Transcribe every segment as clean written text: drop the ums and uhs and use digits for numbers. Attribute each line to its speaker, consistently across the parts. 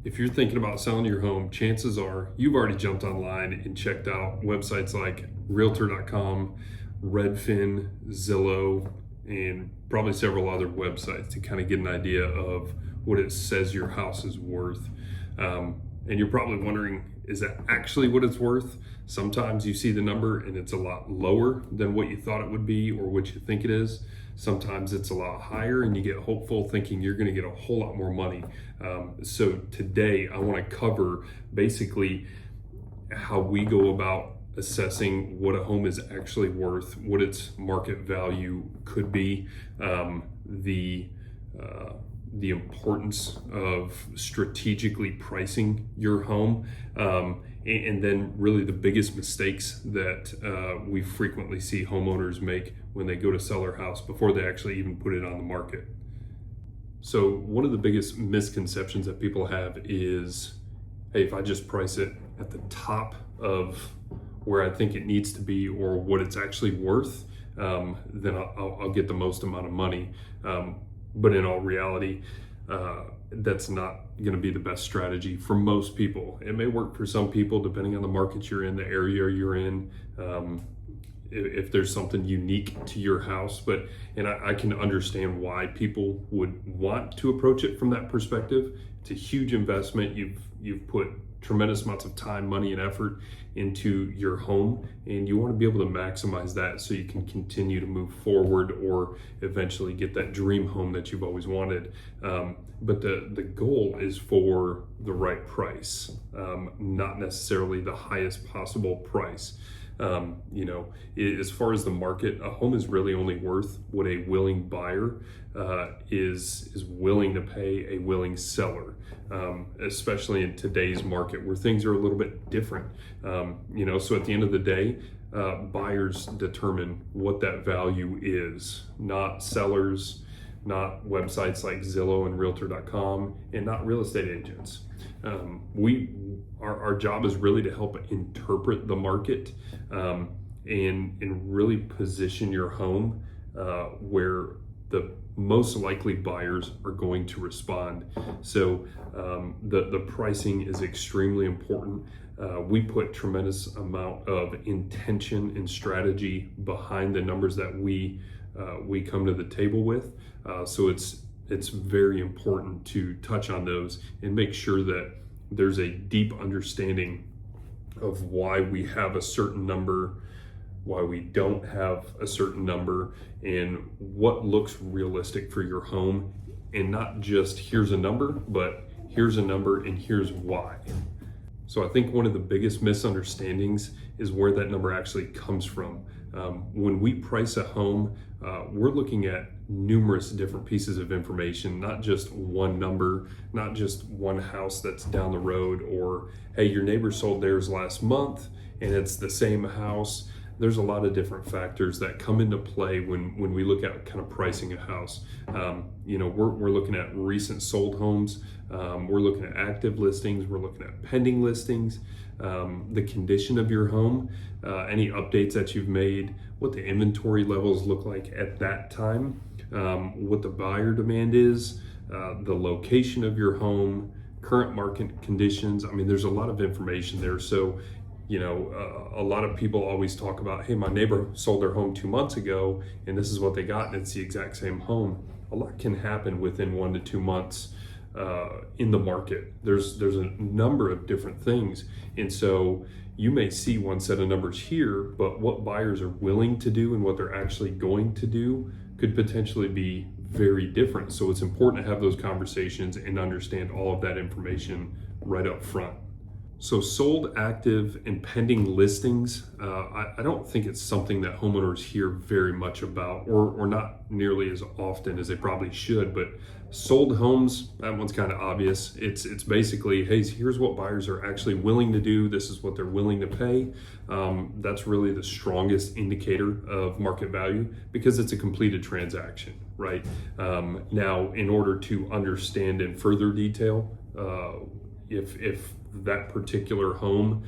Speaker 1: If you're thinking about selling your home, chances are you've already jumped online and checked out websites like Realtor.com, Redfin, Zillow, and probably several other websites to kind of get an idea of what it says your house is worth. And you're probably wondering, is that actually what it's worth? Sometimes you see the number and it's a lot lower than what you thought it would be or what you think it is. Sometimes it's a lot higher and you get hopeful thinking you're going to get a whole lot more money. So today I want to cover basically how we go about assessing what a home is actually worth, what its market value could be, the importance of strategically pricing your home, and then really the biggest mistakes that we frequently see homeowners make when they go to sell their house before they actually even put it on the market. So one of the biggest misconceptions that people have is, hey, if I just price it at the top of where I think it needs to be or what it's actually worth, then I'll get the most amount of money. But in all reality, that's not going to be the best strategy for most people. It may work for some people depending on the market you're in, the area you're in, if there's something unique to your house. And I can understand why people would want to approach it from that perspective. It's a huge investment. You've put tremendous amounts of time, money, and effort into your home, and you want to be able to maximize that so you can continue to move forward or eventually get that dream home that you've always wanted. But the goal is for the right price, not necessarily the highest possible price. As far as the market, a home is really only worth what a willing buyer is willing to pay a willing seller, especially in today's market where things are a little bit different. So at the end of the day, buyers determine what that value is, not sellers, not websites like Zillow and Realtor.com, and not real estate agents. Our job is really to help interpret the market, and really position your home where the most likely buyers are going to respond. So the pricing is extremely important. We put tremendous amount of intention and strategy behind the numbers that we come to the table with. So it's very important to touch on those and make sure that there's a deep understanding of why we have a certain number, why we don't have a certain number, and what looks realistic for your home. And not just here's a number, but here's a number and here's why. So I think one of the biggest misunderstandings is where that number actually comes from. When we price a home, we're looking at numerous different pieces of information, not just one number, not just one house that's down the road, or hey, your neighbor sold theirs last month and it's the same house. There's a lot of different factors that come into play when we look at kind of pricing a house. We're looking at recent sold homes. We're looking at active listings. We're looking at pending listings, the condition of your home, any updates that you've made, what the inventory levels look like at that time, what the buyer demand is, the location of your home, current market conditions. I mean, there's a lot of information there. So a lot of people always talk about, hey, my neighbor sold their home 2 months ago and this is what they got, and it's the exact same home. A lot can happen within 1 to 2 months in the market. There's a number of different things. And so you may see one set of numbers here, but what buyers are willing to do and what they're actually going to do could potentially be very different. So it's important to have those conversations and understand all of that information right up front. So sold, active, and pending listings, I don't think it's something that homeowners hear very much about, or not nearly as often as they probably should. But sold homes, that one's kind of obvious. It's basically, hey, here's what buyers are actually willing to do. This is what they're willing to pay. That's really the strongest indicator of market value because it's a completed transaction, right? Now, in order to understand in further detail, if that particular home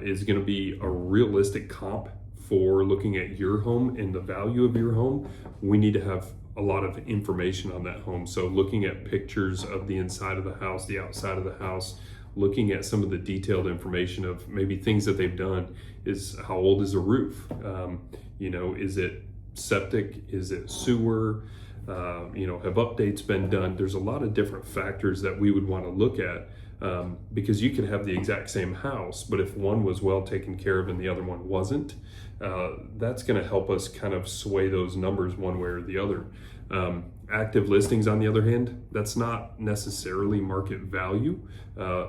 Speaker 1: is going to be a realistic comp for looking at your home and the value of your home, we need to have a lot of information on that home. So looking at pictures of the inside of the house, the outside of the house, looking at some of the detailed information of maybe things that they've done. Is how old is the roof? Is it septic? Is it sewer? Have updates been done? There's a lot of different factors that we would want to look at, because you could have the exact same house, but if one was well taken care of and the other one wasn't, that's going to help us kind of sway those numbers one way or the other. Active listings, on the other hand, that's not necessarily market value.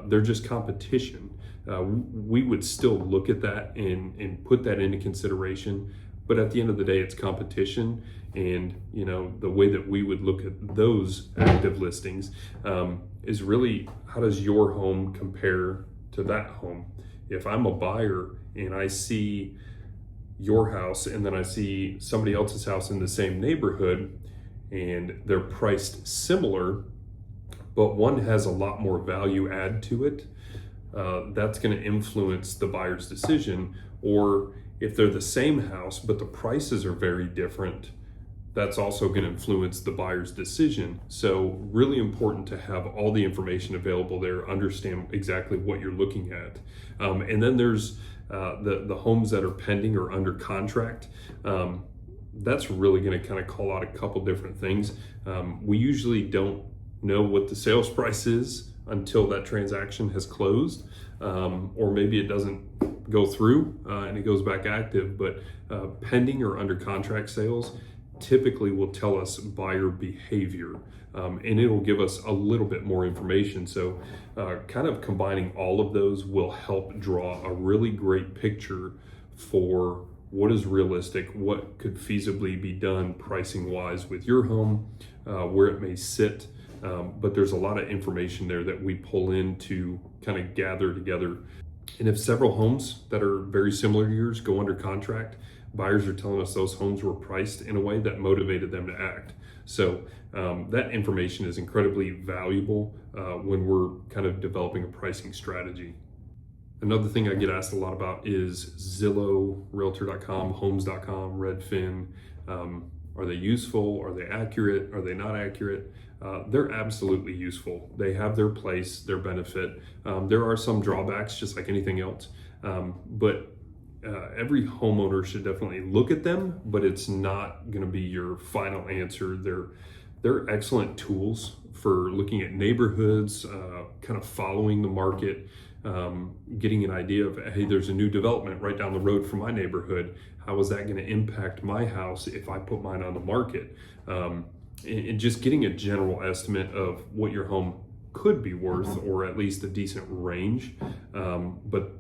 Speaker 1: They're just competition. We would still look at that and put that into consideration. But at the end of the day, it's competition. And, the way that we would look at those active listings is really, how does your home compare to that home? If I'm a buyer and I see your house and then I see somebody else's house in the same neighborhood and they're priced similar, but one has a lot more value add to it, that's going to influence the buyer's decision. Or if they're the same house, but the prices are very different, that's also going to influence the buyer's decision. So really important to have all the information available there, understand exactly what you're looking at. And then there's the homes that are pending or under contract. That's really going to kind of call out a couple different things. We usually don't know what the sales price is until that transaction has closed, or maybe it doesn't go through and it goes back active. But pending or under contract sales typically will tell us buyer behavior, and it'll give us a little bit more information. So kind of combining all of those will help draw a really great picture for what is realistic, what could feasibly be done pricing wise with your home, where it may sit. But there's a lot of information there that we pull in to kind of gather together. And if several homes that are very similar to yours go under contract, buyers are telling us those homes were priced in a way that motivated them to act. So that information is incredibly valuable when we're kind of developing a pricing strategy. Another thing I get asked a lot about is Zillow, Realtor.com, Homes.com, Redfin. Are they useful? Are they accurate? Are they not accurate? They're absolutely useful. They have their place, their benefit. There are some drawbacks, just like anything else. But every homeowner should definitely look at them, but it's not going to be your final answer. They're excellent tools for looking at neighborhoods, kind of following the market, getting an idea of, hey, there's a new development right down the road from my neighborhood. How is that going to impact my house if I put mine on the market? And just getting a general estimate of what your home could be worth, or at least a decent range. But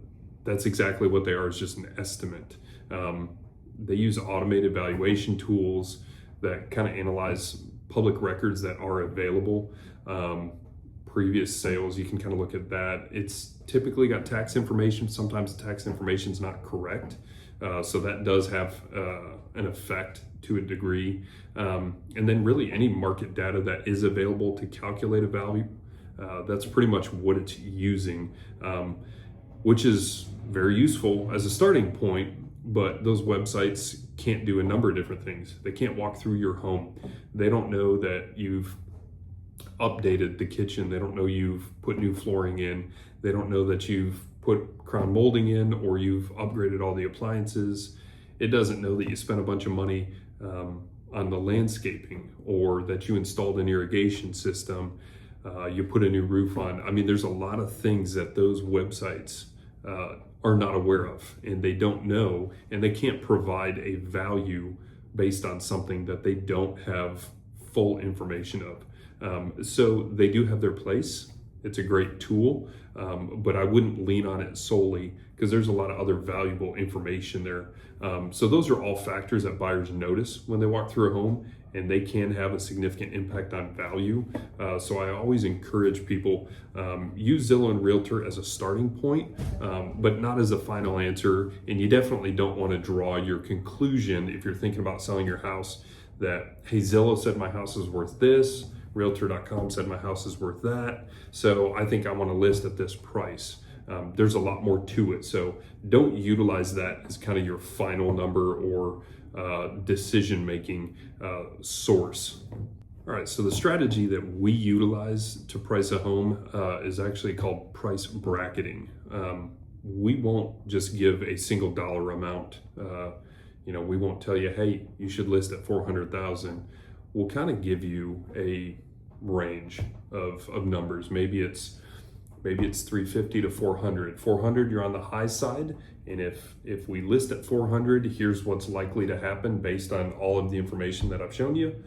Speaker 1: that's exactly what they are, is just an estimate. They use automated valuation tools that kind of analyze public records that are available. Previous sales, you can kind of look at that. It's typically got tax information. Sometimes the tax information is not correct. So that does have an effect to a degree. And then really any market data that is available to calculate a value, that's pretty much what it's using, which is very useful as a starting point. But those websites can't do a number of different things. They can't walk through your home. They don't know that you've updated the kitchen. They don't know you've put new flooring in. They don't know that you've put crown molding in, or you've upgraded all the appliances. It doesn't know that you spent a bunch of money on the landscaping, or that you installed an irrigation system, you put a new roof on. I mean, there's a lot of things that those websites are not aware of, and they don't know, and they can't provide a value based on something that they don't have full information of. So they do have their place. It's a great tool, but I wouldn't lean on it solely, because there's a lot of other valuable information there. So those are all factors that buyers notice when they walk through a home, and they can have a significant impact on value. So I always encourage people, use Zillow and Realtor as a starting point, but not as a final answer. And you definitely don't want to draw your conclusion if you're thinking about selling your house that, hey, Zillow said my house is worth this, Realtor.com said my house is worth that, so I think I want to list at this price. There's a lot more to it. So don't utilize that as kind of your final number or decision-making source. All right, so the strategy that we utilize to price a home is actually called price bracketing. We won't just give a single dollar amount. We won't tell you, hey, you should list at 400,000. We'll kind of give you a range of numbers. Maybe it's 350 to 400. 400, you're on the high side, and if we list at 400, here's what's likely to happen based on all of the information that I've shown you.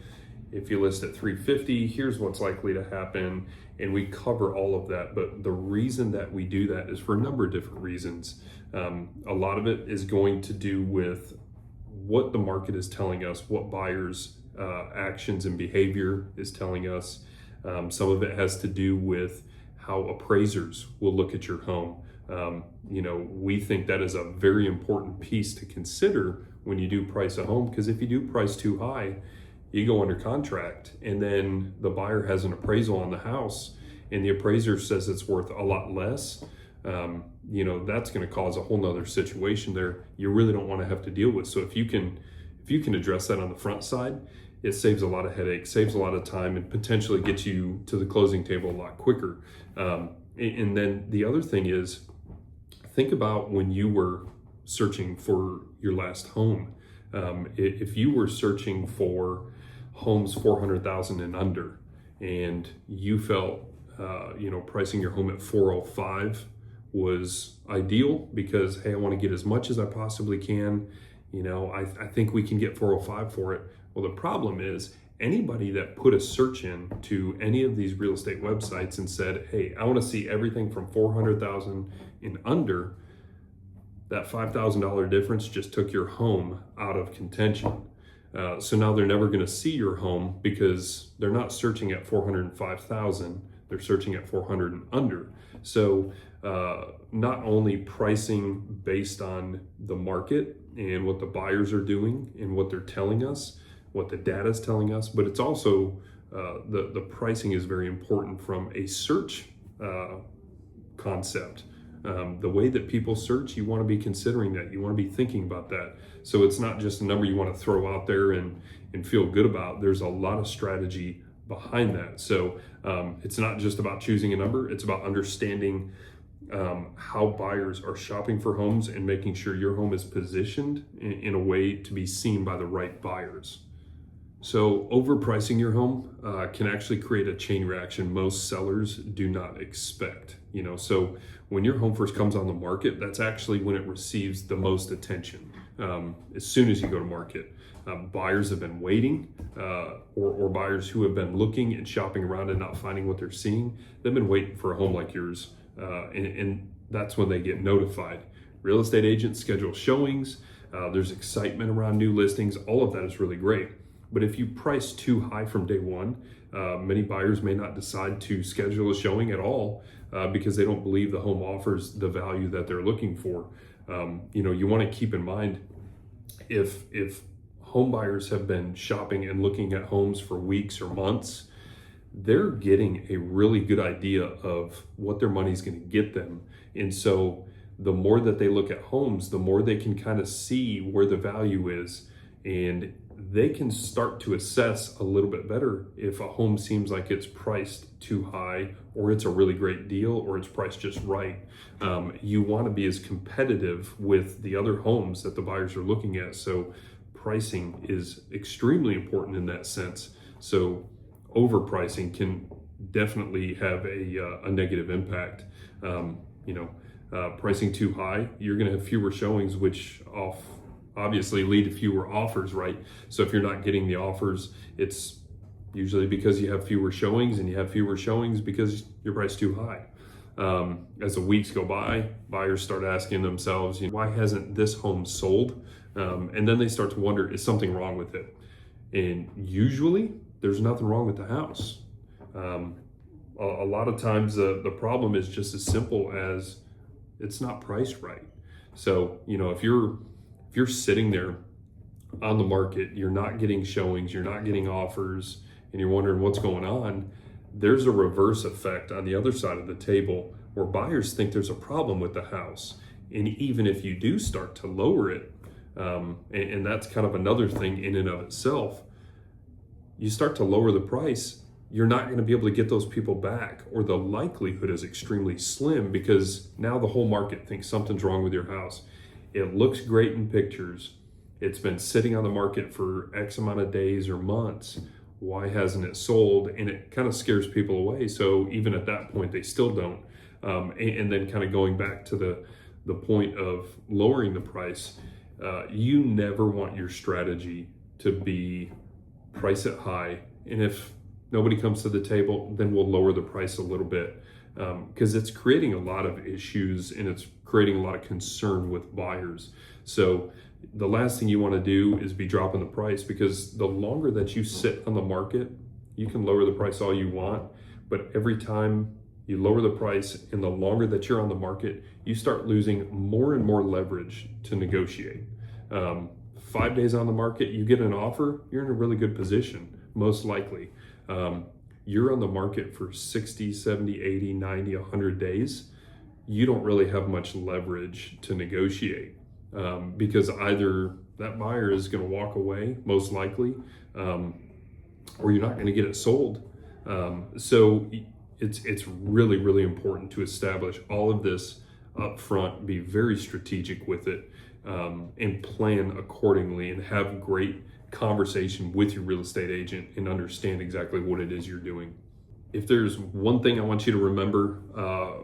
Speaker 1: If you list at 350, here's what's likely to happen, and we cover all of that. But the reason that we do that is for a number of different reasons. A lot of it is going to do with what the market is telling us, what buyers' actions and behavior is telling us. Some of it has to do with how appraisers will look at your home. We think that is a very important piece to consider when you do price a home, because if you do price too high, you go under contract and then the buyer has an appraisal on the house and the appraiser says it's worth a lot less. That's going to cause a whole nother situation there you really don't want to have to deal with. So if you can address that on the front side, it saves a lot of headaches, saves a lot of time, and potentially gets you to the closing table a lot quicker. And then the other thing is, think about when you were searching for your last home. If you were searching for homes 400,000 and under, and you felt pricing your home at 405 was ideal because, hey, I want to get as much as I possibly can. I think we can get 405 for it. Well, the problem is anybody that put a search in to any of these real estate websites and said, hey, I want to see everything from 400,000 and under, that $5,000 difference just took your home out of contention. So now they're never going to see your home because they're not searching at 405,000, they're searching at 400 and under. So not only pricing based on the market and what the buyers are doing and what they're telling us, what the data is telling us, but it's also the pricing is very important from a search concept. The way that people search, you want to be considering that. You want to be thinking about that. So it's not just a number you want to throw out there and feel good about. There's a lot of strategy behind that. So it's not just about choosing a number. It's about understanding how buyers are shopping for homes and making sure your home is positioned in a way to be seen by the right buyers. So overpricing your home can actually create a chain reaction most sellers do not expect. So when your home first comes on the market, that's actually when it receives the most attention. As soon as you go to market, buyers have been waiting, or buyers who have been looking and shopping around and not finding what they're seeing, they've been waiting for a home like yours, and that's when they get notified. Real estate agents schedule showings. There's excitement around new listings. All of that is really great. But if you price too high from day one, many buyers may not decide to schedule a showing at all because they don't believe the home offers the value that they're looking for. You want to keep in mind, if home buyers have been shopping and looking at homes for weeks or months, they're getting a really good idea of what their money's going to get them. And so the more that they look at homes, the more they can kind of see where the value is, and they can start to assess a little bit better if a home seems like it's priced too high, or it's a really great deal, or it's priced just right. You want to be as competitive with the other homes that the buyers are looking at. So pricing is extremely important in that sense. So overpricing can definitely have a negative impact. Pricing too high, you're going to have fewer showings, which obviously lead to fewer offers, right? So if you're not getting the offers, it's usually because you have fewer showings, and you have fewer showings because you're priced too high. As the weeks go by, buyers start asking themselves, why hasn't this home sold? And then they start to wonder, is something wrong with it? And usually there's nothing wrong with the house. A lot of times the problem is just as simple as it's not priced right. So, if you're sitting there on the market, you're not getting showings, you're not getting offers, and you're wondering what's going on, there's a reverse effect on the other side of the table where buyers think there's a problem with the house. And even if you do start to lower it, and that's kind of another thing in and of itself, you start to lower the price, you're not going to be able to get those people back, or the likelihood is extremely slim, because now the whole market thinks something's wrong with your house. It looks great in pictures. It's been sitting on the market for X amount of days or months. Why hasn't it sold? And it kind of scares people away. So even at that point, they still don't. And then kind of going back to the point of lowering the price, you never want your strategy to be price it high. And if nobody comes to the table, then we'll lower the price a little bit, because it's creating a lot of issues and it's creating a lot of concern with buyers. So the last thing you want to do is be dropping the price, because the longer that you sit on the market, you can lower the price all you want, but every time you lower the price and the longer that you're on the market, you start losing more and more leverage to negotiate. 5 days on the market, you get an offer, you're in a really good position, most likely. You're on the market for 60, 70, 80, 90, 100 days. You don't really have much leverage to negotiate, because either that buyer is going to walk away, most likely, or you're not going to get it sold. So it's really, really important to establish all of this up front, be very strategic with it, and plan accordingly, and have great conversation with your real estate agent and understand exactly what it is you're doing. If there's one thing I want you to remember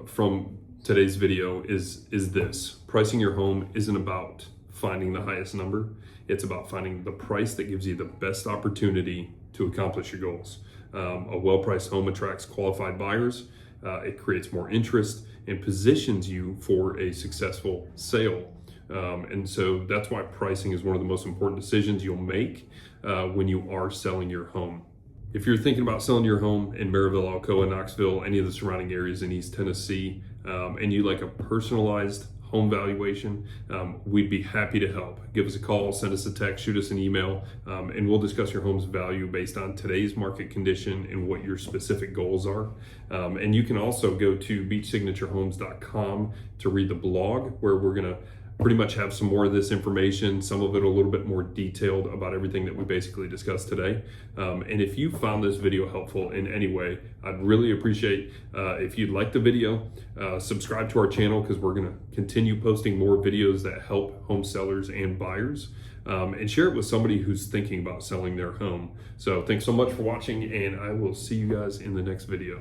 Speaker 1: from today's video is this: pricing your home isn't about finding the highest number. It's about finding the price that gives you the best opportunity to accomplish your goals. A well-priced home attracts qualified buyers. It creates more interest and positions you for a successful sale. And so that's why pricing is one of the most important decisions you'll make when you are selling your home. If you're thinking about selling your home in Maryville, Alcoa, Knoxville, any of the surrounding areas in East Tennessee, and you like a personalized home valuation, we'd be happy to help. Give us a call, send us a text, shoot us an email, and we'll discuss your home's value based on today's market condition and what your specific goals are. And you can also go to beechsignaturehomes.com to read the blog, where we're going to pretty much have some more of this information, some of it a little bit more detailed about everything that we basically discussed today. And if you found this video helpful in any way, I'd really appreciate if you'd like the video, subscribe to our channel, because we're going to continue posting more videos that help home sellers and buyers, and share it with somebody who's thinking about selling their home. So thanks so much for watching, and I will see you guys in the next video.